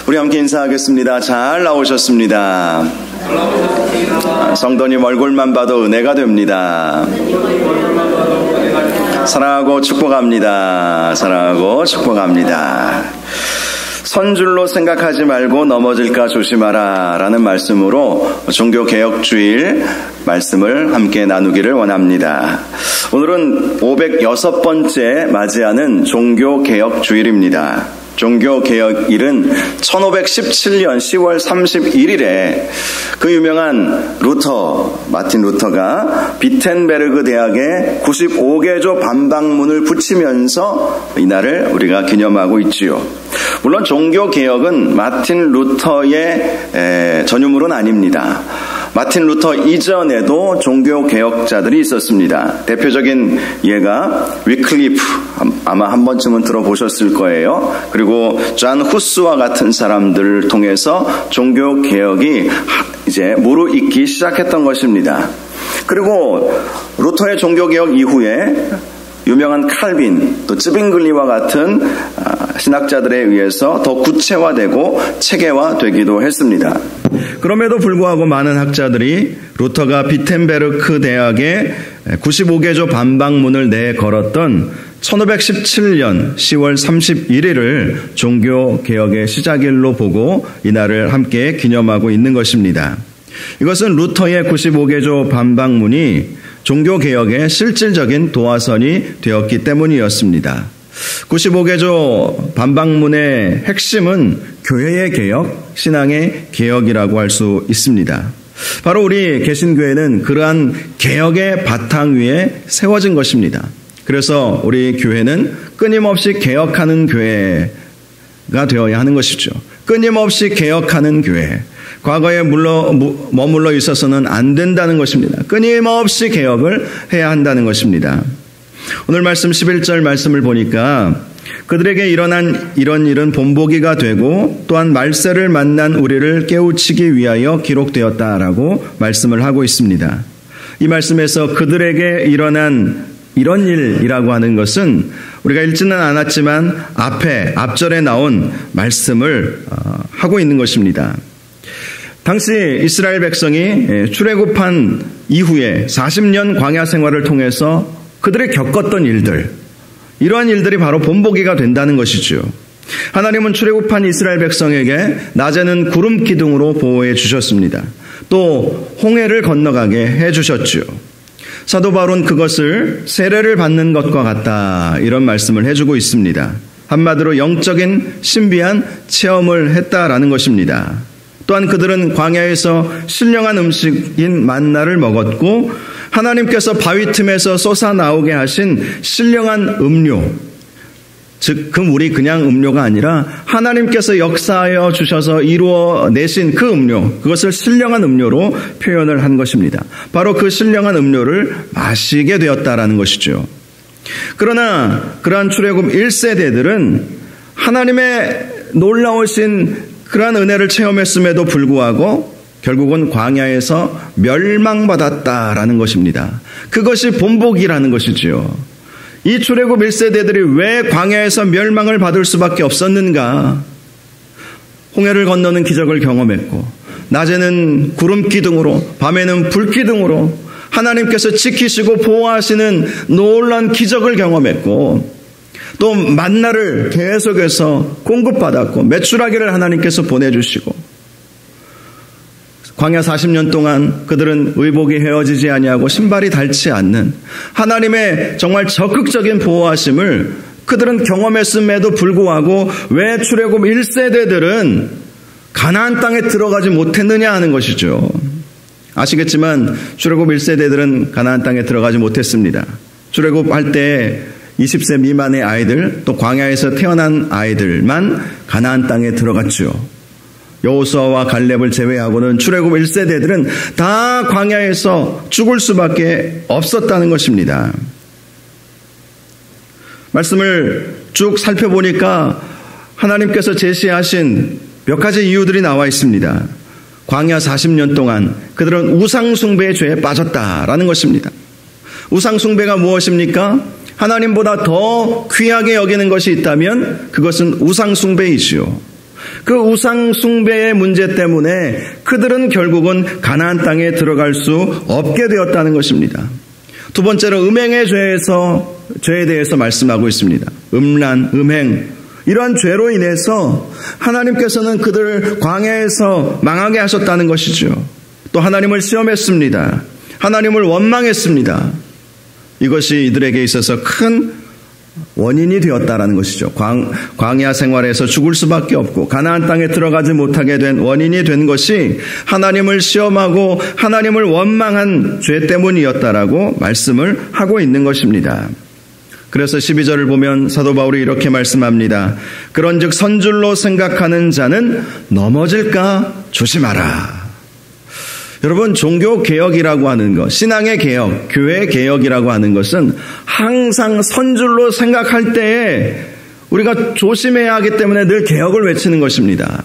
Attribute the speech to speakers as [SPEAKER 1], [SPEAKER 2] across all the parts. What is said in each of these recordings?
[SPEAKER 1] 우리 함께 인사하겠습니다. 잘 나오셨습니다. 성도님 얼굴만 봐도 은혜가 됩니다. 사랑하고 축복합니다. 사랑하고 축복합니다. 선줄로 생각하지 말고 넘어질까 조심하라 라는 말씀으로 종교개혁주일 말씀을 함께 나누기를 원합니다. 오늘은 506번째 맞이하는 종교개혁주일입니다. 종교개혁일은 1517년 10월 31일에 그 유명한 마틴 루터가 비텐베르그 대학에 95개조 반박문을 붙이면서 이날을 우리가 기념하고 있지요. 물론 종교개혁은 마틴 루터의 전유물은 아닙니다. 마틴 루터 이전에도 종교개혁자들이 있었습니다. 대표적인 예가 위클리프, 아마 한 번쯤은 들어보셨을 거예요. 그리고 존 후스와 같은 사람들을 통해서 종교개혁이 이제 무르익기 시작했던 것입니다. 그리고 루터의 종교개혁 이후에 유명한 칼빈, 또 쯔빙글리와 같은 신학자들에 의해서 더 구체화되고 체계화되기도 했습니다. 그럼에도 불구하고 많은 학자들이 루터가 비텐베르크 대학에 95개조 반박문을 내걸었던 1517년 10월 31일을 종교개혁의 시작일로 보고 이날을 함께 기념하고 있는 것입니다. 이것은 루터의 95개조 반박문이 종교개혁의 실질적인 도화선이 되었기 때문이었습니다. 95개조 반박문의 핵심은 교회의 개혁, 신앙의 개혁이라고 할 수 있습니다. 바로 우리 개신교회는 그러한 개혁의 바탕 위에 세워진 것입니다. 그래서 우리 교회는 끊임없이 개혁하는 교회가 되어야 하는 것이죠. 끊임없이 개혁하는 교회. 과거에 머물러 있어서는 안 된다는 것입니다. 끊임없이 개혁을 해야 한다는 것입니다. 오늘 말씀 11절 말씀을 보니까 그들에게 일어난 이런 일은 본보기가 되고 또한 말세를 만난 우리를 깨우치기 위하여 기록되었다라고 말씀을 하고 있습니다. 이 말씀에서 그들에게 일어난 이런 일이라고 하는 것은 우리가 읽지는 않았지만 앞절에 나온 말씀을 하고 있는 것입니다. 당시 이스라엘 백성이 출애굽한 이후에 40년 광야 생활을 통해서 그들이 겪었던 일들, 이러한 일들이 바로 본보기가 된다는 것이죠. 하나님은 출애굽한 이스라엘 백성에게 낮에는 구름 기둥으로 보호해 주셨습니다. 또 홍해를 건너가게 해 주셨죠. 사도 바울은 그것을 세례를 받는 것과 같다, 이런 말씀을 해주고 있습니다. 한마디로 영적인 신비한 체험을 했다라는 것입니다. 또한 그들은 광야에서 신령한 음식인 만나를 먹었고 하나님께서 바위 틈에서 솟아나오게 하신 신령한 음료, 즉 그 물이 그냥 음료가 아니라 하나님께서 역사하여 주셔서 이루어내신 그 음료, 그것을 신령한 음료로 표현을 한 것입니다. 바로 그 신령한 음료를 마시게 되었다라는 것이죠. 그러나 그러한 출애굽 1세대들은 하나님의 놀라우신 그러한 은혜를 체험했음에도 불구하고 결국은 광야에서 멸망받았다라는 것입니다. 그것이 본보기라는 것이지요. 이 출애굽 1세대들이 왜 광야에서 멸망을 받을 수밖에 없었는가? 홍해를 건너는 기적을 경험했고 낮에는 구름 기둥으로 밤에는 불 기둥으로 하나님께서 지키시고 보호하시는 놀라운 기적을 경험했고 또 만나를 계속해서 공급받았고 메추라기를 하나님께서 보내주시고 광야 40년 동안 그들은 의복이 헤어지지 아니하고 신발이 닳지 않는 하나님의 정말 적극적인 보호하심을 그들은 경험했음에도 불구하고 왜 출애굽 1세대들은 가나안 땅에 들어가지 못했느냐 하는 것이죠. 아시겠지만 출애굽 1세대들은 가나안 땅에 들어가지 못했습니다. 출애굽할 때 20세 미만의 아이들, 또 광야에서 태어난 아이들만 가나안 땅에 들어갔죠. 여호수아와 갈렙을 제외하고는 출애굽 1세대들은 다 광야에서 죽을 수밖에 없었다는 것입니다. 말씀을 쭉 살펴보니까 하나님께서 제시하신 몇 가지 이유들이 나와 있습니다. 광야 40년 동안 그들은 우상숭배의 죄에 빠졌다라는 것입니다. 우상숭배가 무엇입니까? 하나님보다 더 귀하게 여기는 것이 있다면 그것은 우상숭배이지요. 그 우상 숭배의 문제 때문에 그들은 결국은 가나안 땅에 들어갈 수 없게 되었다는 것입니다. 두 번째로 음행의 죄에 대해서 말씀하고 있습니다. 음란, 음행, 이러한 죄로 인해서 하나님께서는 그들을 광야에서 망하게 하셨다는 것이죠. 또 하나님을 시험했습니다. 하나님을 원망했습니다. 이것이 이들에게 있어서 큰 원인이 되었다라는 것이죠. 광야 생활에서 죽을 수밖에 없고 가나안 땅에 들어가지 못하게 된 원인이 된 것이 하나님을 시험하고 하나님을 원망한 죄 때문이었다라고 말씀을 하고 있는 것입니다. 그래서 12절을 보면 사도 바울이 이렇게 말씀합니다. 그런즉 선줄로 생각하는 자는 넘어질까 조심하라. 여러분, 종교개혁이라고 하는 것, 신앙의 개혁, 교회 개혁이라고 하는 것은 항상 선줄로 생각할 때에 우리가 조심해야 하기 때문에 늘 개혁을 외치는 것입니다.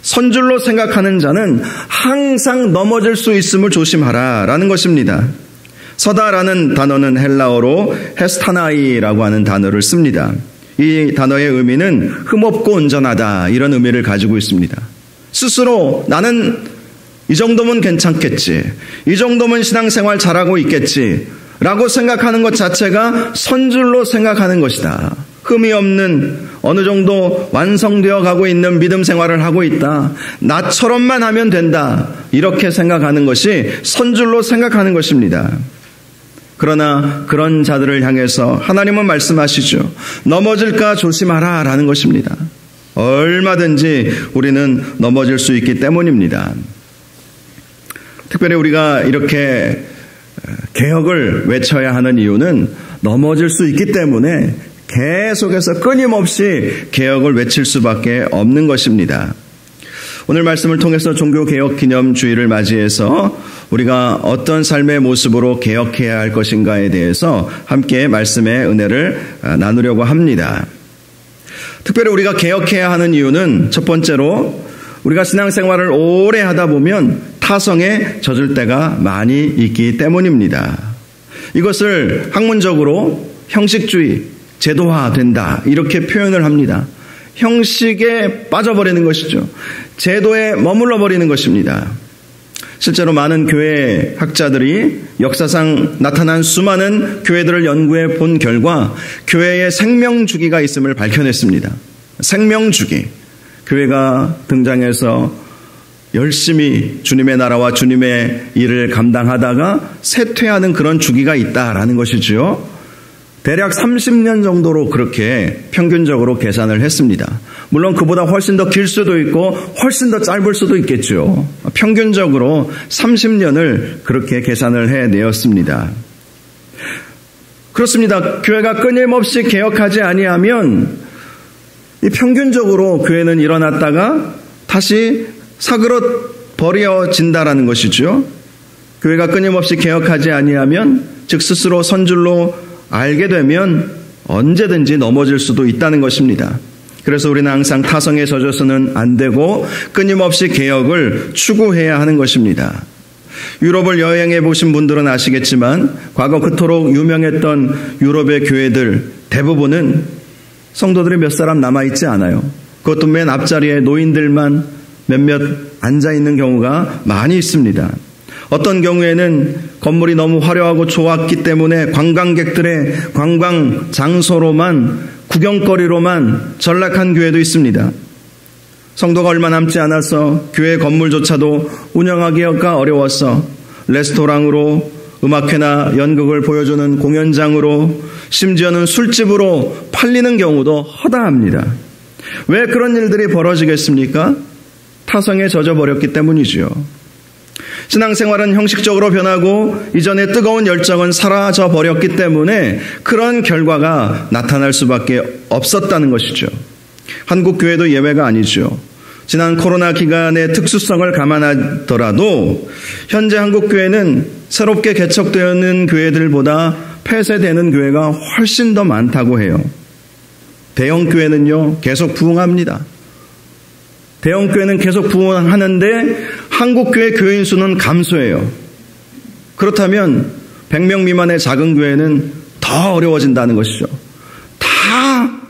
[SPEAKER 1] 선줄로 생각하는 자는 항상 넘어질 수 있음을 조심하라라는 것입니다. 서다라는 단어는 헬라어로 헤스타나이라고 하는 단어를 씁니다. 이 단어의 의미는 흠없고 온전하다, 이런 의미를 가지고 있습니다. 스스로 나는 이 정도면 괜찮겠지, 이 정도면 신앙생활 잘하고 있겠지 라고 생각하는 것 자체가 선줄로 생각하는 것이다. 흠이 없는, 어느 정도 완성되어 가고 있는 믿음 생활을 하고 있다, 나처럼만 하면 된다, 이렇게 생각하는 것이 선줄로 생각하는 것입니다. 그러나 그런 자들을 향해서 하나님은 말씀하시죠. 넘어질까 조심하라 라는 것입니다. 얼마든지 우리는 넘어질 수 있기 때문입니다. 특별히 우리가 이렇게 개혁을 외쳐야 하는 이유는 넘어질 수 있기 때문에 계속해서 끊임없이 개혁을 외칠 수밖에 없는 것입니다. 오늘 말씀을 통해서 종교개혁기념주의를 맞이해서 우리가 어떤 삶의 모습으로 개혁해야 할 것인가에 대해서 함께 말씀의 은혜를 나누려고 합니다. 특별히 우리가 개혁해야 하는 이유는 첫 번째로 우리가 신앙생활을 오래 하다 보면 타성에 젖을 때가 많이 있기 때문입니다. 이것을 학문적으로 형식주의, 제도화된다, 이렇게 표현을 합니다. 형식에 빠져버리는 것이죠. 제도에 머물러 버리는 것입니다. 실제로 많은 교회 학자들이 역사상 나타난 수많은 교회들을 연구해 본 결과 교회에 생명주기가 있음을 밝혀냈습니다. 생명주기. 교회가 등장해서 열심히 주님의 나라와 주님의 일을 감당하다가 쇠퇴하는 그런 주기가 있다라는 것이지요. 대략 30년 정도로 그렇게 평균적으로 계산을 했습니다. 물론 그보다 훨씬 더 길 수도 있고 훨씬 더 짧을 수도 있겠죠. 평균적으로 30년을 그렇게 계산을 해내었습니다. 그렇습니다. 교회가 끊임없이 개혁하지 아니하면 이 평균적으로 교회는 일어났다가 다시 사그러 버려진다라는 것이죠. 교회가 끊임없이 개혁하지 아니하면, 즉 스스로 선줄로 알게 되면 언제든지 넘어질 수도 있다는 것입니다. 그래서 우리는 항상 타성에 젖어서는 안 되고 끊임없이 개혁을 추구해야 하는 것입니다. 유럽을 여행해 보신 분들은 아시겠지만 과거 그토록 유명했던 유럽의 교회들 대부분은 성도들이 몇 사람 남아있지 않아요. 그것도 맨 앞자리에 노인들만 몇몇 앉아있는 경우가 많이 있습니다. 어떤 경우에는 건물이 너무 화려하고 좋았기 때문에 관광객들의 관광 장소로만, 구경거리로만 전락한 교회도 있습니다. 성도가 얼마 남지 않아서 교회 건물조차도 운영하기가 어려워서 레스토랑으로, 음악회나 연극을 보여주는 공연장으로, 심지어는 술집으로 팔리는 경우도 허다합니다. 왜 그런 일들이 벌어지겠습니까? 타성에 젖어버렸기 때문이죠. 신앙생활은 형식적으로 변하고 이전의 뜨거운 열정은 사라져버렸기 때문에 그런 결과가 나타날 수밖에 없었다는 것이죠. 한국 교회도 예외가 아니죠. 지난 코로나 기간의 특수성을 감안하더라도 현재 한국 교회는 새롭게 개척되는 교회들보다 폐쇄되는 교회가 훨씬 더 많다고 해요. 대형 교회는요, 계속 부흥합니다. 대형 교회는 계속 부흥하는데 한국 교회 교인 수는 감소해요. 그렇다면 100명 미만의 작은 교회는 더 어려워진다는 것이죠. 다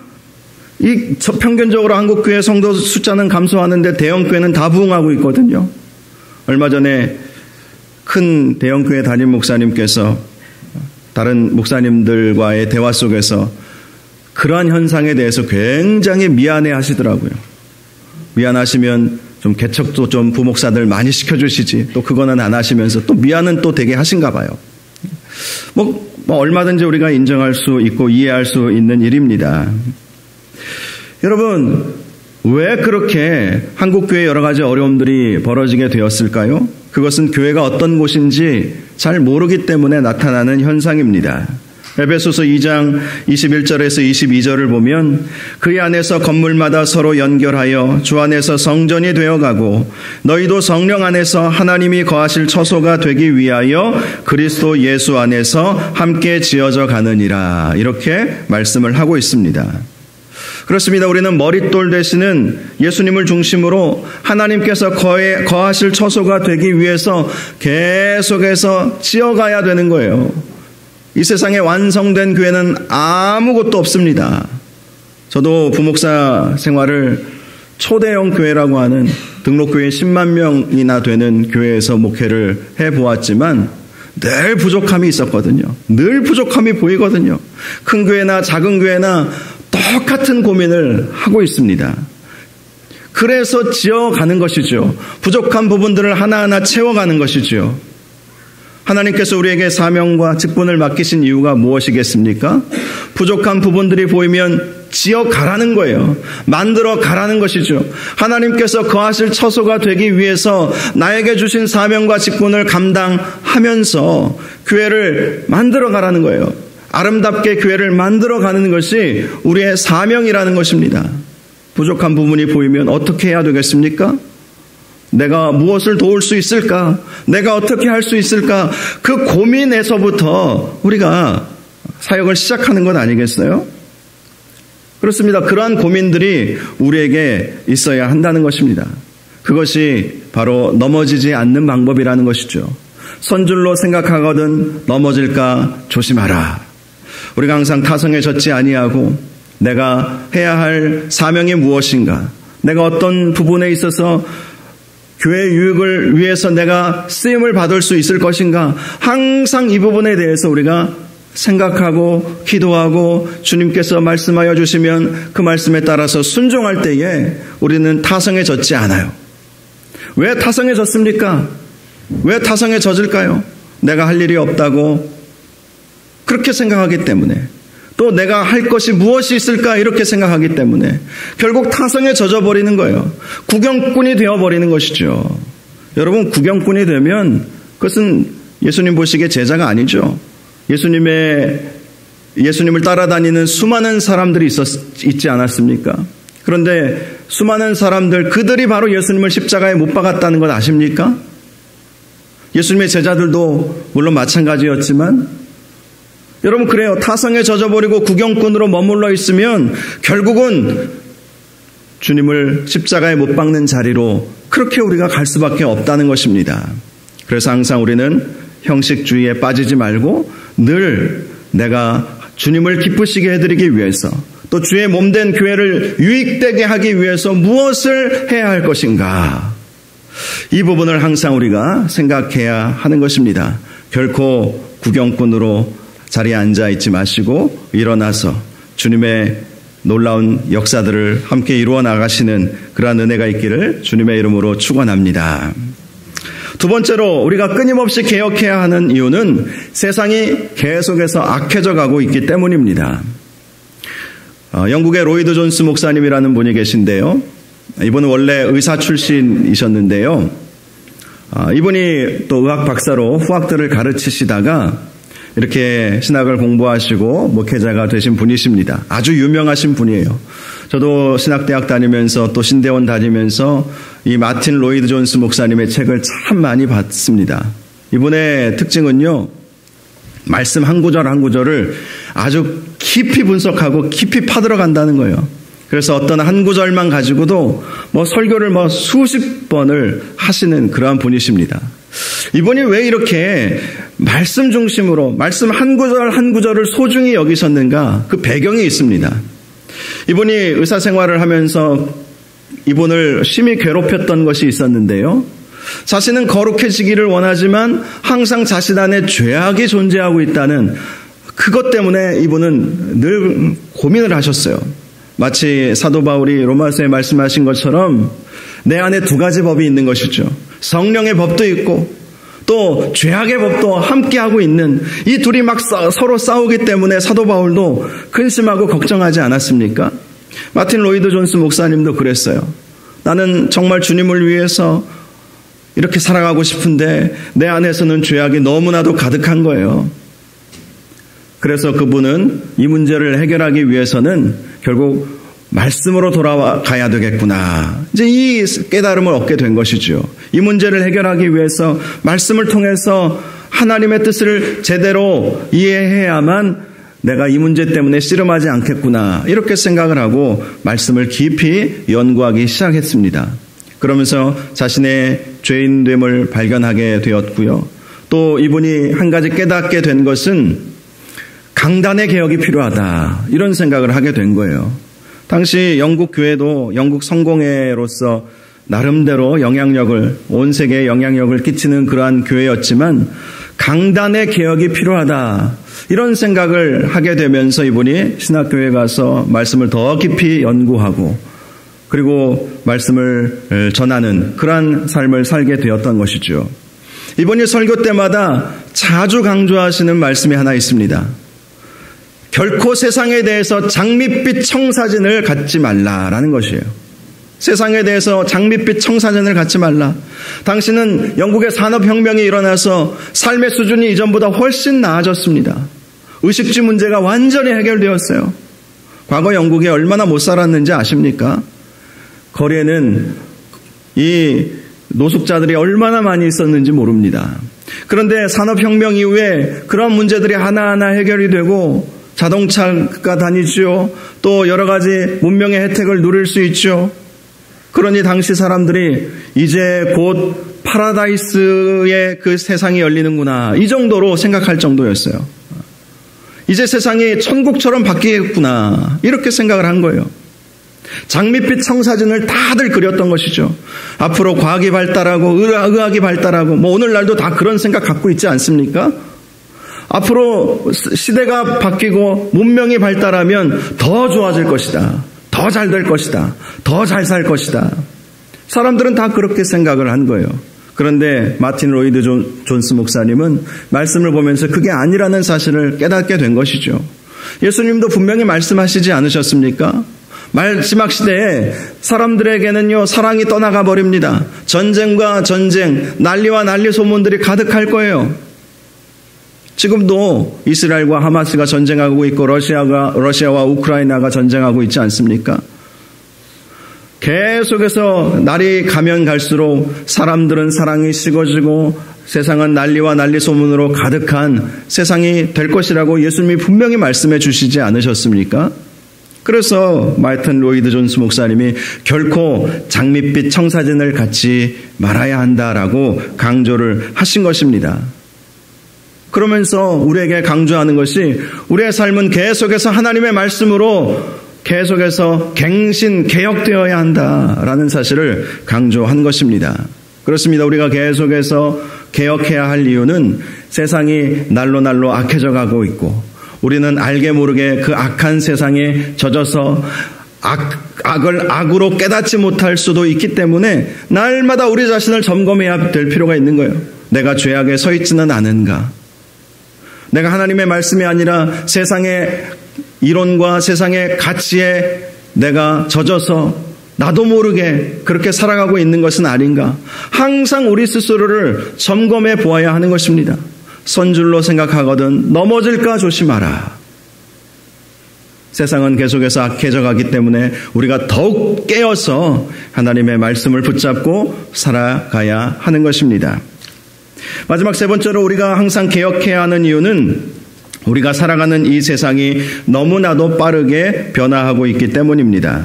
[SPEAKER 1] 평균적으로 한국교회 성도 숫자는 감소하는데 대형교회는 다 부흥하고 있거든요. 얼마 전에 큰 대형교회 담임 목사님께서 다른 목사님들과의 대화 속에서 그러한 현상에 대해서 굉장히 미안해 하시더라고요. 미안하시면 좀 개척도 좀 부목사들 많이 시켜주시지, 또 그거는 안 하시면서 또 미안은 또 되게 하신가 봐요. 뭐 얼마든지 우리가 인정할 수 있고 이해할 수 있는 일입니다. 여러분, 왜 그렇게 한국교회에 여러 가지 어려움들이 벌어지게 되었을까요? 그것은 교회가 어떤 곳인지 잘 모르기 때문에 나타나는 현상입니다. 에베소서 2장 21절에서 22절을 보면 그의 안에서 건물마다 서로 연결하여 주 안에서 성전이 되어가고 너희도 성령 안에서 하나님이 거하실 처소가 되기 위하여 그리스도 예수 안에서 함께 지어져 가느니라, 이렇게 말씀을 하고 있습니다. 그렇습니다. 우리는 머릿돌 되시는 예수님을 중심으로 하나님께서 거하실 처소가 되기 위해서 계속해서 지어가야 되는 거예요. 이 세상에 완성된 교회는 아무것도 없습니다. 저도 부목사 생활을 초대형 교회라고 하는 등록교회 10만 명이나 되는 교회에서 목회를 해보았지만 늘 부족함이 있었거든요. 늘 부족함이 보이거든요. 큰 교회나 작은 교회나 똑같은 고민을 하고 있습니다. 그래서 지어가는 것이죠. 부족한 부분들을 하나하나 채워가는 것이죠. 하나님께서 우리에게 사명과 직분을 맡기신 이유가 무엇이겠습니까? 부족한 부분들이 보이면 지어가라는 거예요. 만들어 가라는 것이죠. 하나님께서 거하실 처소가 되기 위해서 나에게 주신 사명과 직분을 감당하면서 교회를 만들어 가라는 거예요. 아름답게 교회를 만들어 가는 것이 우리의 사명이라는 것입니다. 부족한 부분이 보이면 어떻게 해야 되겠습니까? 내가 무엇을 도울 수 있을까? 내가 어떻게 할 수 있을까? 그 고민에서부터 우리가 사역을 시작하는 것 아니겠어요? 그렇습니다. 그러한 고민들이 우리에게 있어야 한다는 것입니다. 그것이 바로 넘어지지 않는 방법이라는 것이죠. 선줄로 생각하거든 넘어질까 조심하라. 우리가 항상 타성에 젖지 아니하고 내가 해야 할 사명이 무엇인가? 내가 어떤 부분에 있어서 교회 유익을 위해서 내가 쓰임을 받을 수 있을 것인가? 항상 이 부분에 대해서 우리가 생각하고 기도하고 주님께서 말씀하여 주시면 그 말씀에 따라서 순종할 때에 우리는 타성에 젖지 않아요. 왜 타성에 젖습니까? 왜 타성에 젖을까요? 내가 할 일이 없다고 그렇게 생각하기 때문에, 또 내가 할 것이 무엇이 있을까 이렇게 생각하기 때문에 결국 타성에 젖어버리는 거예요. 구경꾼이 되어버리는 것이죠. 여러분, 구경꾼이 되면 그것은 예수님 보시기에 제자가 아니죠. 예수님을 따라다니는 수많은 사람들이 있지 않았습니까? 그런데 수많은 사람들, 그들이 바로 예수님을 십자가에 못 박았다는 것 아십니까? 예수님의 제자들도 물론 마찬가지였지만, 여러분, 그래요. 타성에 젖어버리고 구경꾼으로 머물러 있으면 결국은 주님을 십자가에 못 박는 자리로 그렇게 우리가 갈 수밖에 없다는 것입니다. 그래서 항상 우리는 형식주의에 빠지지 말고 늘 내가 주님을 기쁘시게 해드리기 위해서, 또 주의 몸된 교회를 유익되게 하기 위해서 무엇을 해야 할 것인가, 이 부분을 항상 우리가 생각해야 하는 것입니다. 결코 구경꾼으로 자리에 앉아 있지 마시고 일어나서 주님의 놀라운 역사들을 함께 이루어 나가시는 그러한 은혜가 있기를 주님의 이름으로 축원합니다. 두 번째로 우리가 끊임없이 개혁해야 하는 이유는 세상이 계속해서 악해져 가고 있기 때문입니다. 영국의 로이드 존스 목사님이라는 분이 계신데요. 이분은 원래 의사 출신이셨는데요. 이분이 또 의학 박사로 후학들을 가르치시다가 이렇게 신학을 공부하시고 목회자가 되신 분이십니다. 아주 유명하신 분이에요. 저도 신학대학 다니면서 또 신대원 다니면서 이 마틴 로이드 존스 목사님의 책을 참 많이 봤습니다. 이분의 특징은요, 말씀 한 구절 한 구절을 아주 깊이 분석하고 깊이 파들어간다는 거예요. 그래서 어떤 한 구절만 가지고도 설교를 수십 번을 하시는 그러한 분이십니다. 이분이 왜 이렇게 말씀 중심으로 말씀 한 구절 한 구절을 소중히 여기셨는가? 그 배경이 있습니다. 이분이 의사생활을 하면서 이분을 심히 괴롭혔던 것이 있었는데요. 자신은 거룩해지기를 원하지만 항상 자신 안에 죄악이 존재하고 있다는 그것 때문에 이분은 늘 고민을 하셨어요. 마치 사도 바울이 로마서에 말씀하신 것처럼 내 안에 두 가지 법이 있는 것이죠. 성령의 법도 있고 또 죄악의 법도 함께하고 있는 이 둘이 막 서로 싸우기 때문에 사도 바울도 근심하고 걱정하지 않았습니까? 마틴 로이드 존스 목사님도 그랬어요. 나는 정말 주님을 위해서 이렇게 살아가고 싶은데 내 안에서는 죄악이 너무나도 가득한 거예요. 그래서 그분은 이 문제를 해결하기 위해서는 결국 말씀으로 돌아가야 되겠구나. 이제 이 깨달음을 얻게 된 것이죠. 이 문제를 해결하기 위해서 말씀을 통해서 하나님의 뜻을 제대로 이해해야만 내가 이 문제 때문에 씨름하지 않겠구나. 이렇게 생각을 하고 말씀을 깊이 연구하기 시작했습니다. 그러면서 자신의 죄인됨을 발견하게 되었고요. 또 이분이 한 가지 깨닫게 된 것은 강단의 개혁이 필요하다. 이런 생각을 하게 된 거예요. 당시 영국 교회도 영국 성공회로서 나름대로 온 세계에 영향력을 끼치는 그러한 교회였지만 강단의 개혁이 필요하다. 이런 생각을 하게 되면서 이분이 신학교에 가서 말씀을 더 깊이 연구하고 그리고 말씀을 전하는 그러한 삶을 살게 되었던 것이죠. 이분이 설교 때마다 자주 강조하시는 말씀이 하나 있습니다. 결코 세상에 대해서 장밋빛 청사진을 갖지 말라라는 것이에요. 세상에 대해서 장밋빛 청사진을 갖지 말라. 당신은 영국의 산업혁명이 일어나서 삶의 수준이 이전보다 훨씬 나아졌습니다. 의식주 문제가 완전히 해결되었어요. 과거 영국이 얼마나 못 살았는지 아십니까? 거리에는 이 노숙자들이 얼마나 많이 있었는지 모릅니다. 그런데 산업혁명 이후에 그런 문제들이 하나하나 해결이 되고 자동차가 다니죠. 또 여러 가지 문명의 혜택을 누릴 수 있죠. 그러니 당시 사람들이 이제 곧 파라다이스의 그 세상이 열리는구나. 이 정도로 생각할 정도였어요. 이제 세상이 천국처럼 바뀌겠구나. 이렇게 생각을 한 거예요. 장밋빛 청사진을 다들 그렸던 것이죠. 앞으로 과학이 발달하고 의학이 발달하고 오늘날도 다 그런 생각 갖고 있지 않습니까? 앞으로 시대가 바뀌고 문명이 발달하면 더 좋아질 것이다. 더 잘 될 것이다. 더 잘 살 것이다. 사람들은 다 그렇게 생각을 한 거예요. 그런데 마틴 로이드 존스 목사님은 말씀을 보면서 그게 아니라는 사실을 깨닫게 된 것이죠. 예수님도 분명히 말씀하시지 않으셨습니까? 마지막 시대에 사람들에게는요 사랑이 떠나가 버립니다. 전쟁과 전쟁, 난리와 난리 소문들이 가득할 거예요. 지금도 이스라엘과 하마스가 전쟁하고 있고 러시아와 우크라이나가 전쟁하고 있지 않습니까? 계속해서 날이 가면 갈수록 사람들은 사랑이 식어지고 세상은 난리와 난리 소문으로 가득한 세상이 될 것이라고 예수님이 분명히 말씀해 주시지 않으셨습니까? 그래서 마틴 로이드 존스 목사님이 결코 장밋빛 청사진을 갖지 말아야 한다라고 강조를 하신 것입니다. 그러면서 우리에게 강조하는 것이 우리의 삶은 계속해서 하나님의 말씀으로 계속해서 갱신, 개혁되어야 한다라는 사실을 강조한 것입니다. 그렇습니다. 우리가 계속해서 개혁해야 할 이유는 세상이 날로 악해져 가고 있고 우리는 알게 모르게 그 악한 세상에 젖어서 악을 악으로 깨닫지 못할 수도 있기 때문에 날마다 우리 자신을 점검해야 될 필요가 있는 거예요. 내가 죄악에 서 있지는 않은가? 내가 하나님의 말씀이 아니라 세상의 이론과 세상의 가치에 내가 젖어서 나도 모르게 그렇게 살아가고 있는 것은 아닌가? 항상 우리 스스로를 점검해 보아야 하는 것입니다. 선줄로 생각하거든 넘어질까 조심하라. 세상은 계속해서 악해져 가기 때문에 우리가 더욱 깨어서 하나님의 말씀을 붙잡고 살아가야 하는 것입니다. 마지막 세 번째로 우리가 항상 개혁해야 하는 이유는 우리가 살아가는 이 세상이 너무나도 빠르게 변화하고 있기 때문입니다.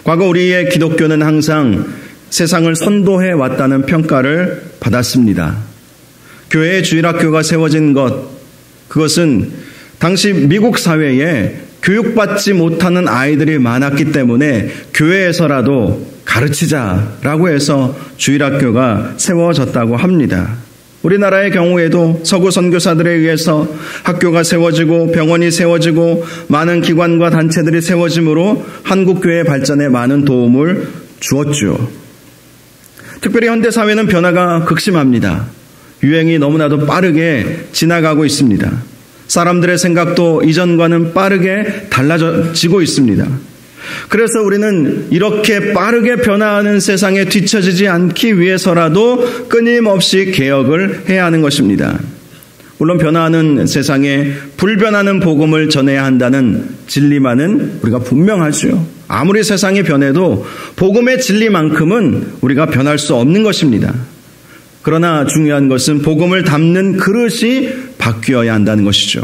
[SPEAKER 1] 과거 우리의 기독교는 항상 세상을 선도해 왔다는 평가를 받았습니다. 교회의 주일학교가 세워진 그것은 당시 미국 사회에 교육받지 못하는 아이들이 많았기 때문에 교회에서라도 가르치자라고 해서 주일학교가 세워졌다고 합니다. 우리나라의 경우에도 서구 선교사들에 의해서 학교가 세워지고 병원이 세워지고 많은 기관과 단체들이 세워짐으로 한국교회 발전에 많은 도움을 주었죠. 특별히 현대사회는 변화가 극심합니다. 유행이 너무나도 빠르게 지나가고 있습니다. 사람들의 생각도 이전과는 빠르게 달라지고 있습니다. 그래서 우리는 이렇게 빠르게 변화하는 세상에 뒤처지지 않기 위해서라도 끊임없이 개혁을 해야 하는 것입니다. 물론 변화하는 세상에 불변하는 복음을 전해야 한다는 진리만은 우리가 분명하죠. 아무리 세상이 변해도 복음의 진리만큼은 우리가 변할 수 없는 것입니다. 그러나 중요한 것은 복음을 담는 그릇이 바뀌어야 한다는 것이죠.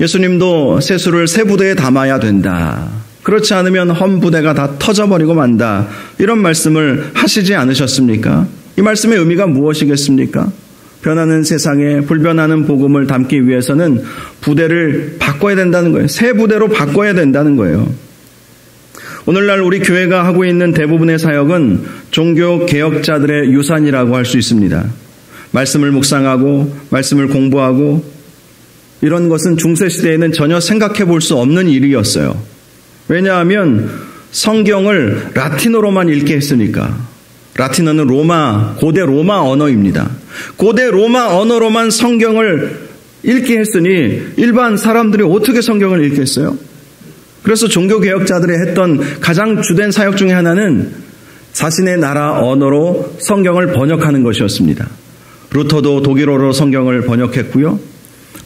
[SPEAKER 1] 예수님도 세수를 새 부대에 담아야 된다. 그렇지 않으면 헌 부대가 다 터져버리고 만다. 이런 말씀을 하시지 않으셨습니까? 이 말씀의 의미가 무엇이겠습니까? 변하는 세상에 불변하는 복음을 담기 위해서는 부대를 바꿔야 된다는 거예요. 새 부대로 바꿔야 된다는 거예요. 오늘날 우리 교회가 하고 있는 대부분의 사역은 종교 개혁자들의 유산이라고 할 수 있습니다. 말씀을 묵상하고 말씀을 공부하고 이런 것은 중세시대에는 전혀 생각해 볼 수 없는 일이었어요. 왜냐하면 성경을 라틴어로만 읽게 했으니까. 라틴어는 고대 로마 언어입니다. 고대 로마 언어로만 성경을 읽게 했으니 일반 사람들이 어떻게 성경을 읽겠어요? 그래서 종교개혁자들이 했던 가장 주된 사역 중에 하나는 자신의 나라 언어로 성경을 번역하는 것이었습니다. 루터도 독일어로 성경을 번역했고요.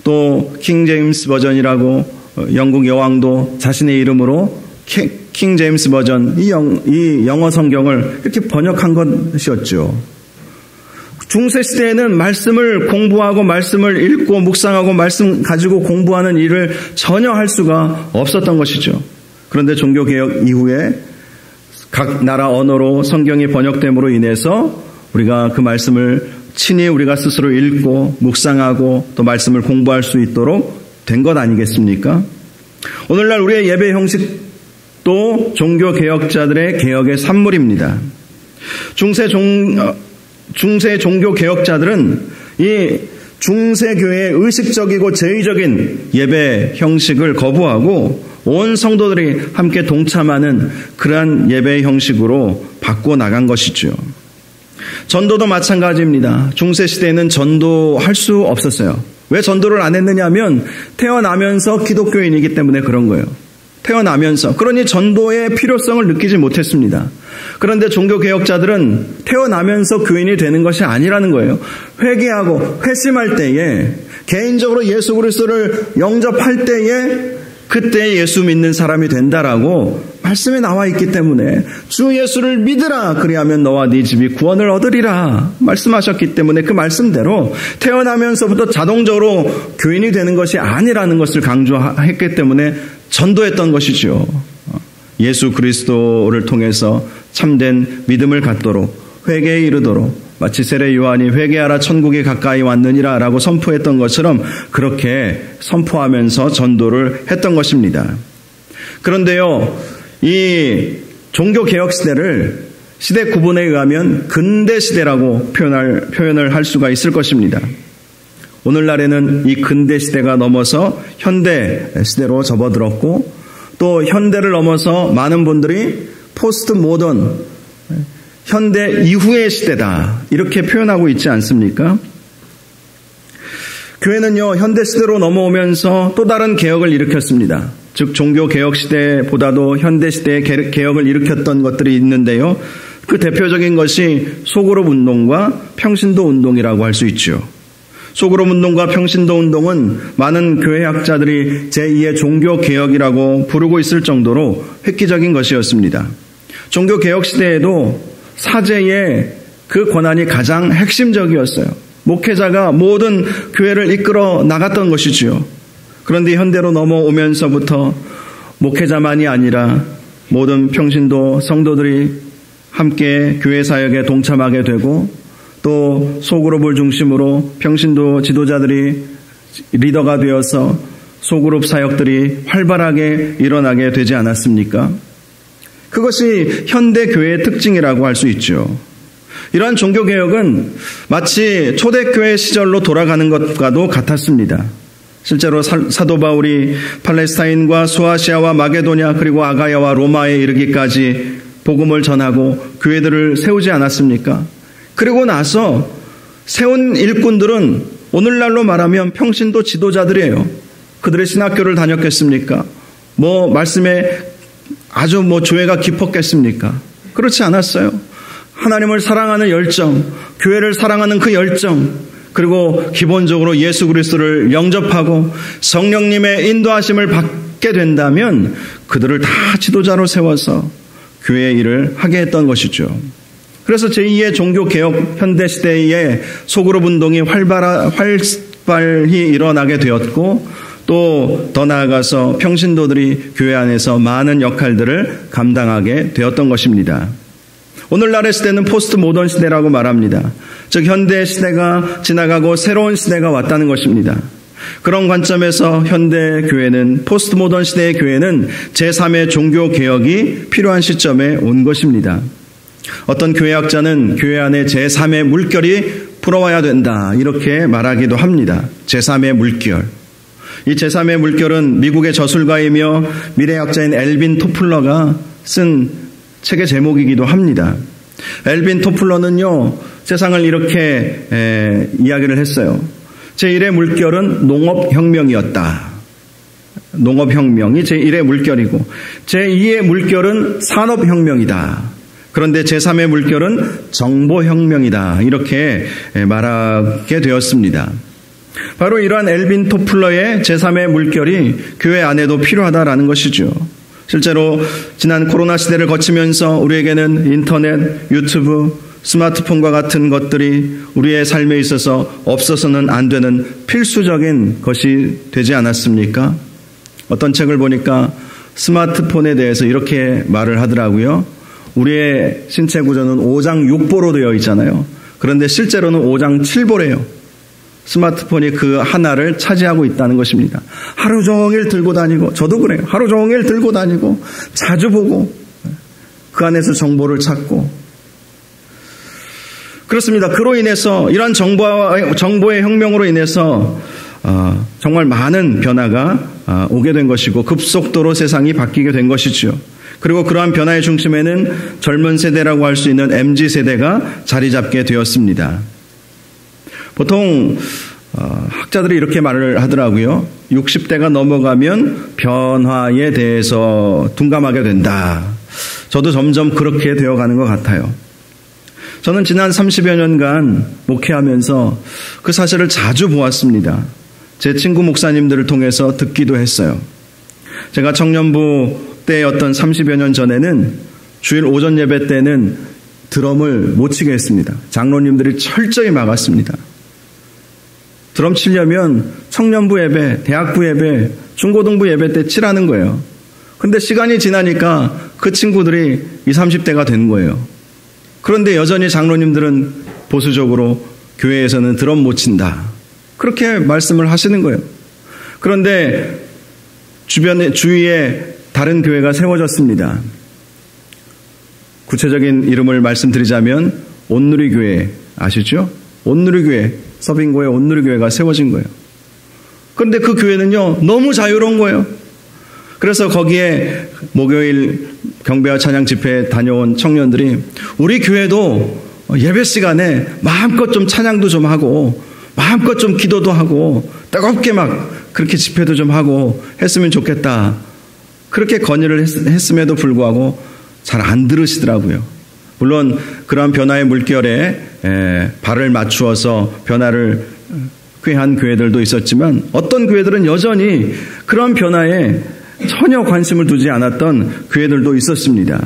[SPEAKER 1] 또 킹 제임스 버전이라고 영국 여왕도 자신의 이름으로 킹 제임스 버전, 이 영어 성경을 이렇게 번역한 것이었죠. 중세시대에는 말씀을 공부하고 말씀을 읽고 묵상하고 말씀 가지고 공부하는 일을 전혀 할 수가 없었던 것이죠. 그런데 종교개혁 이후에 각 나라 언어로 성경이 번역됨으로 인해서 우리가 그 말씀을 친히 우리가 스스로 읽고 묵상하고 또 말씀을 공부할 수 있도록 된 것 아니겠습니까? 오늘날 우리의 예배 형식도 종교개혁자들의 개혁의 산물입니다. 중세 종교개혁자들은 이 중세교회의 의식적이고 제의적인 예배 형식을 거부하고 온 성도들이 함께 동참하는 그러한 예배 형식으로 바꿔나간 것이죠. 전도도 마찬가지입니다. 중세시대에는 전도할 수 없었어요. 왜 전도를 안 했느냐 하면 태어나면서 기독교인이기 때문에 그런 거예요. 태어나면서. 그러니 전도의 필요성을 느끼지 못했습니다. 그런데 종교개혁자들은 태어나면서 교인이 되는 것이 아니라는 거예요. 회개하고 회심할 때에 개인적으로 예수 그리스도를 영접할 때에 그때 예수 믿는 사람이 된다라고 말씀에 나와 있기 때문에 주 예수를 믿으라 그리하면 너와 네 집이 구원을 얻으리라 말씀하셨기 때문에 그 말씀대로 태어나면서부터 자동적으로 교인이 되는 것이 아니라는 것을 강조했기 때문에 전도했던 것이죠. 예수 그리스도를 통해서 참된 믿음을 갖도록 회개에 이르도록 마치 세례 요한이 회개하라 천국이 가까이 왔느니라 라고 선포했던 것처럼 그렇게 선포하면서 전도를 했던 것입니다. 그런데요, 이 종교개혁 시대를 시대 구분에 의하면 근대 시대라고 표현을 할 수가 있을 것입니다. 오늘날에는 이 근대 시대가 넘어서 현대 시대로 접어들었고 또 현대를 넘어서 많은 분들이 포스트 모던 현대 이후의 시대다 이렇게 표현하고 있지 않습니까? 교회는요 현대 시대로 넘어오면서 또 다른 개혁을 일으켰습니다. 즉 종교개혁 시대보다도 현대 시대의 개혁을 일으켰던 것들이 있는데요. 그 대표적인 것이 소그룹 운동과 평신도 운동이라고 할 수 있죠. 소그룹 운동과 평신도 운동은 많은 교회학자들이 제2의 종교개혁이라고 부르고 있을 정도로 획기적인 것이었습니다. 종교개혁 시대에도 사제의 그 권한이 가장 핵심적이었어요. 목회자가 모든 교회를 이끌어 나갔던 것이지요. 그런데 현대로 넘어오면서부터 목회자만이 아니라 모든 평신도 성도들이 함께 교회 사역에 동참하게 되고 또 소그룹을 중심으로 평신도 지도자들이 리더가 되어서 소그룹 사역들이 활발하게 일어나게 되지 않았습니까? 그것이 현대 교회의 특징이라고 할 수 있죠. 이러한 종교개혁은 마치 초대교회 시절로 돌아가는 것과도 같았습니다. 실제로 사도 바울이 팔레스타인과 소아시아와 마게도냐 그리고 아가야와 로마에 이르기까지 복음을 전하고 교회들을 세우지 않았습니까? 그리고 나서 세운 일꾼들은 오늘날로 말하면 평신도 지도자들이에요. 그들의 신학교를 다녔겠습니까? 말씀에 아주 조예가 깊었겠습니까? 그렇지 않았어요. 하나님을 사랑하는 열정, 교회를 사랑하는 그 열정, 그리고 기본적으로 예수 그리스도를 영접하고 성령님의 인도하심을 받게 된다면 그들을 다 지도자로 세워서 교회의 일을 하게 했던 것이죠. 그래서 제2의 종교개혁 현대시대의 소그룹 운동이 활발히 일어나게 되었고 또 더 나아가서 평신도들이 교회 안에서 많은 역할들을 감당하게 되었던 것입니다. 오늘날의 시대는 포스트 모던 시대라고 말합니다. 즉 현대 시대가 지나가고 새로운 시대가 왔다는 것입니다. 그런 관점에서 현대 교회는 포스트 모던 시대의 교회는 제3의 종교개혁이 필요한 시점에 온 것입니다. 어떤 교회학자는 교회 안에 제3의 물결이 불어와야 된다 이렇게 말하기도 합니다. 제3의 물결. 이 제3의 물결은 미국의 저술가이며 미래학자인 엘빈 토플러가 쓴 책의 제목이기도 합니다. 엘빈 토플러는요, 세상을 이렇게 이야기를 했어요. 제1의 물결은 농업혁명이었다. 농업혁명이 제1의 물결이고 제2의 물결은 산업혁명이다. 그런데 제3의 물결은 정보혁명이다. 이렇게 말하게 되었습니다. 바로 이러한 엘빈 토플러의 제3의 물결이 교회 안에도 필요하다라는 것이죠. 실제로 지난 코로나 시대를 거치면서 우리에게는 인터넷, 유튜브, 스마트폰과 같은 것들이 우리의 삶에 있어서 없어서는 안 되는 필수적인 것이 되지 않았습니까? 어떤 책을 보니까 스마트폰에 대해서 이렇게 말을 하더라고요. 우리의 신체 구조는 5장 6보로 되어 있잖아요. 그런데 실제로는 5장 7보래요. 스마트폰이 그 하나를 차지하고 있다는 것입니다. 하루 종일 들고 다니고, 저도 그래요. 하루 종일 들고 다니고 자주 보고 그 안에서 정보를 찾고 그렇습니다. 그로 인해서 이러한 정보의 혁명으로 인해서 정말 많은 변화가 오게 된 것이고 급속도로 세상이 바뀌게 된 것이죠. 그리고 그러한 변화의 중심에는 젊은 세대라고 할 수 있는 MZ세대가 자리 잡게 되었습니다. 보통 학자들이 이렇게 말을 하더라고요. 60대가 넘어가면 변화에 대해서 둔감하게 된다. 저도 점점 그렇게 되어가는 것 같아요. 저는 지난 30여 년간 목회하면서 그 사실을 자주 보았습니다. 제 친구 목사님들을 통해서 듣기도 했어요. 제가 청년부 때였던 30여 년 전에는 주일 오전 예배 때는 드럼을 못 치게 했습니다. 장로님들이 철저히 막았습니다. 드럼 치려면 청년부 예배, 대학부 예배, 중고등부 예배 때 치라는 거예요. 근데 시간이 지나니까 그 친구들이 20, 30대가 된 거예요. 그런데 여전히 장로님들은 보수적으로 교회에서는 드럼 못 친다. 그렇게 말씀을 하시는 거예요. 그런데 주위에 다른 교회가 세워졌습니다. 구체적인 이름을 말씀드리자면 온누리교회 아시죠? 온누리교회, 서빙고의 온누리교회가 세워진 거예요. 그런데 그 교회는요 너무 자유로운 거예요. 그래서 거기에 목요일 경배와 찬양 집회에 다녀온 청년들이 우리 교회도 예배 시간에 마음껏 좀 찬양도 좀 하고 마음껏 좀 기도도 하고 뜨겁게 막 그렇게 집회도 좀 하고 했으면 좋겠다. 그렇게 건의를 했음에도 불구하고 잘 안 들으시더라고요. 물론 그러한 변화의 물결에 발을 맞추어서 변화를 꾀한 교회들도 있었지만 어떤 교회들은 여전히 그런 변화에 전혀 관심을 두지 않았던 교회들도 있었습니다.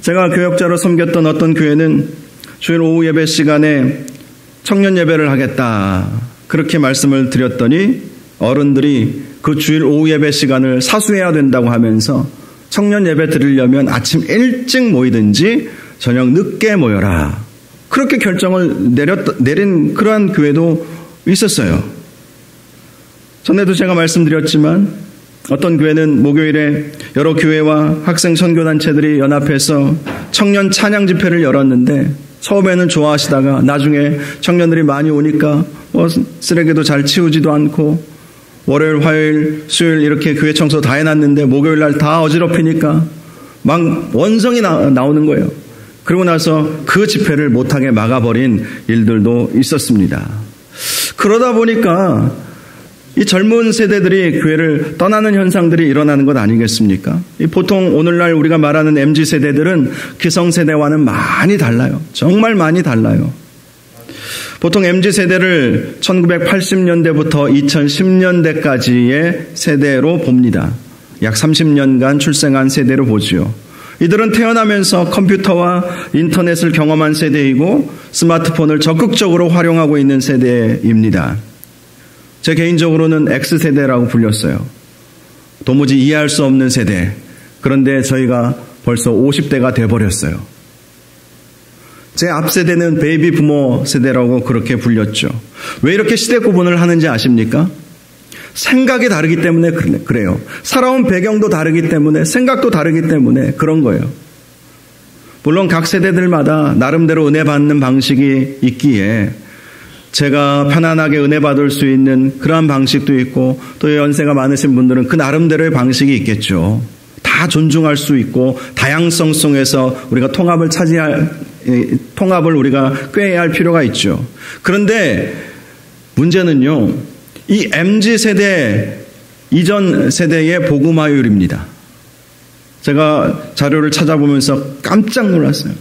[SPEAKER 1] 제가 교역자로 섬겼던 어떤 교회는 주일 오후 예배 시간에 청년 예배를 하겠다 그렇게 말씀을 드렸더니 어른들이 그 주일 오후 예배 시간을 사수해야 된다고 하면서 청년 예배 드리려면 아침 일찍 모이든지 저녁 늦게 모여라 그렇게 결정을 내린 그러한 교회도 있었어요. 전에도 제가 말씀드렸지만 어떤 교회는 목요일에 여러 교회와 학생 선교단체들이 연합해서 청년 찬양 집회를 열었는데 처음에는 좋아하시다가 나중에 청년들이 많이 오니까 쓰레기도 잘 치우지도 않고 월요일, 화요일, 수요일 이렇게 교회 청소 다 해놨는데 목요일 날 다 어지럽히니까 막 원성이 나오는 거예요. 그러고 나서 그 집회를 못하게 막아버린 일들도 있었습니다. 그러다 보니까 이 젊은 세대들이 교회를 떠나는 현상들이 일어나는 것 아니겠습니까? 보통 오늘날 우리가 말하는 MZ세대들은 기성세대와는 많이 달라요. 정말 많이 달라요. 보통 MZ세대를 1980년대부터 2010년대까지의 세대로 봅니다. 약 30년간 출생한 세대로 보지요. 이들은 태어나면서 컴퓨터와 인터넷을 경험한 세대이고 스마트폰을 적극적으로 활용하고 있는 세대입니다. 제 개인적으로는 X세대라고 불렸어요. 도무지 이해할 수 없는 세대. 그런데 저희가 벌써 50대가 돼버렸어요. 제 앞세대는 베이비 부모 세대라고 그렇게 불렸죠. 왜 이렇게 시대 구분을 하는지 아십니까? 생각이 다르기 때문에 그래요. 살아온 배경도 다르기 때문에, 생각도 다르기 때문에 그런 거예요. 물론 각 세대들마다 나름대로 은혜 받는 방식이 있기에 제가 편안하게 은혜 받을 수 있는 그러한 방식도 있고 또 연세가 많으신 분들은 그 나름대로의 방식이 있겠죠. 다 존중할 수 있고 다양성 속에서 우리가 통합을 우리가 꾀해야 할 필요가 있죠. 그런데 문제는요, 이 MZ세대 이전 세대의 복음화율입니다. 제가 자료를 찾아보면서 깜짝 놀랐어요.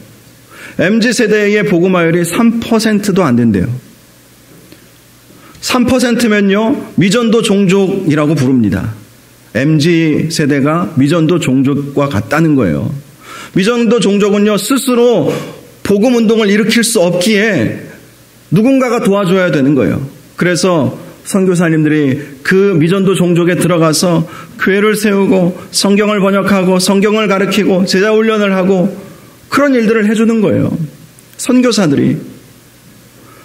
[SPEAKER 1] MZ세대의 복음화율이 3%도 안 된대요. 3%면요, 미전도 종족이라고 부릅니다. MZ세대가 미전도 종족과 같다는 거예요. 미전도 종족은요, 스스로 복음운동을 일으킬 수 없기에 누군가가 도와줘야 되는 거예요. 그래서 선교사님들이 그 미전도 종족에 들어가서 교회를 세우고 성경을 번역하고 성경을 가르치고 제자 훈련을 하고 그런 일들을 해주는 거예요. 선교사들이.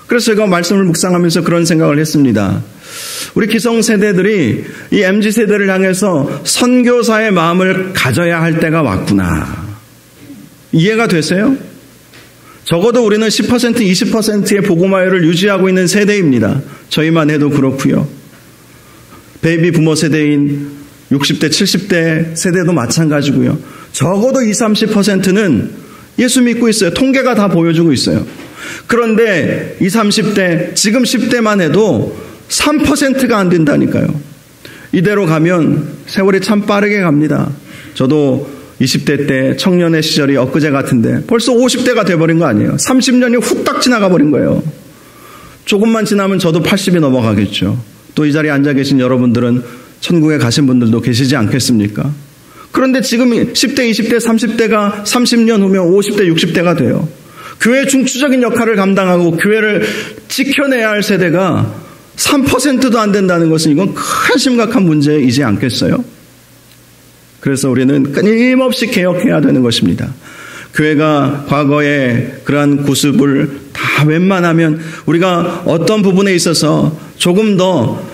[SPEAKER 1] 그래서 제가 말씀을 묵상하면서 그런 생각을 했습니다. 우리 기성세대들이 이 MZ세대를 향해서 선교사의 마음을 가져야 할 때가 왔구나. 이해가 되세요? 적어도 우리는 10%, 20%의 복음화율을 유지하고 있는 세대입니다. 저희만 해도 그렇고요. 베이비 부모 세대인 60대, 70대 세대도 마찬가지고요. 적어도 20, 30%는 예수 믿고 있어요. 통계가 다 보여주고 있어요. 그런데 20, 30대, 지금 10대만 해도 3%가 안 된다니까요. 이대로 가면 세월이 참 빠르게 갑니다. 저도 20대 때 청년의 시절이 엊그제 같은데 벌써 50대가 돼버린 거 아니에요. 30년이 후딱 지나가 버린 거예요. 조금만 지나면 저도 80이 넘어가겠죠. 또 이 자리에 앉아 계신 여러분들은 천국에 가신 분들도 계시지 않겠습니까? 그런데 지금 10대, 20대, 30대가 30년 후면 50대, 60대가 돼요. 교회의 중추적인 역할을 감당하고 교회를 지켜내야 할 세대가 3%도 안 된다는 것은 이건 큰 심각한 문제이지 않겠어요? 그래서 우리는 끊임없이 개혁해야 되는 것입니다. 교회가 과거에 그러한 구습을 다 웬만하면 우리가 어떤 부분에 있어서 조금 더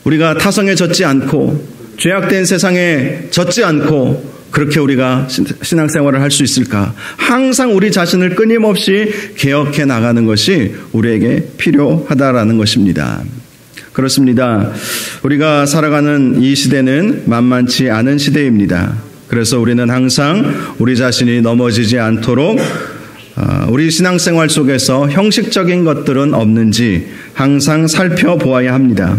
[SPEAKER 1] 우리가 타성에 젖지 않고 죄악된 세상에 젖지 않고 그렇게 우리가 신앙생활을 할 수 있을까? 항상 우리 자신을 끊임없이 개혁해 나가는 것이 우리에게 필요하다라는 것입니다. 그렇습니다. 우리가 살아가는 이 시대는 만만치 않은 시대입니다. 그래서 우리는 항상 우리 자신이 넘어지지 않도록 우리 신앙생활 속에서 형식적인 것들은 없는지 항상 살펴보아야 합니다.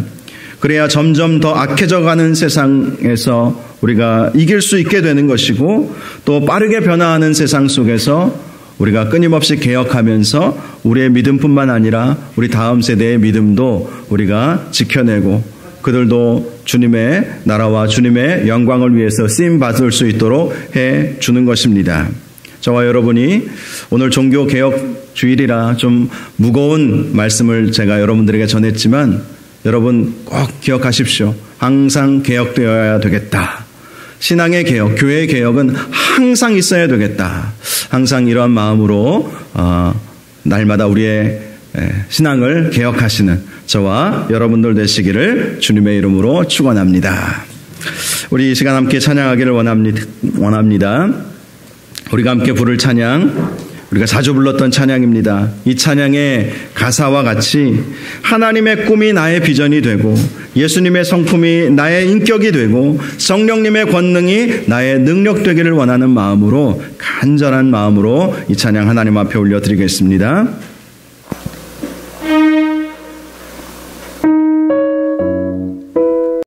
[SPEAKER 1] 그래야 점점 더 악해져가는 세상에서 우리가 이길 수 있게 되는 것이고 또 빠르게 변화하는 세상 속에서 우리가 끊임없이 개혁하면서 우리의 믿음뿐만 아니라 우리 다음 세대의 믿음도 우리가 지켜내고 그들도 주님의 나라와 주님의 영광을 위해서 쓰임받을 수 있도록 해주는 것입니다. 저와 여러분이 오늘 종교개혁 주일이라 좀 무거운 말씀을 제가 여러분들에게 전했지만 여러분 꼭 기억하십시오. 항상 개혁되어야 되겠다. 신앙의 개혁, 교회의 개혁은 항상 있어야 되겠다. 항상 이러한 마음으로 날마다 우리의 신앙을 개혁하시는 저와 여러분들 되시기를 주님의 이름으로 축원합니다. 우리 이 시간 함께 찬양하기를 원합니다. 우리가 함께 부를 찬양, 우리가 자주 불렀던 찬양입니다. 이 찬양의 가사와 같이 하나님의 꿈이 나의 비전이 되고 예수님의 성품이 나의 인격이 되고 성령님의 권능이 나의 능력 되기를 원하는 마음으로, 간절한 마음으로 이 찬양 하나님 앞에 올려드리겠습니다.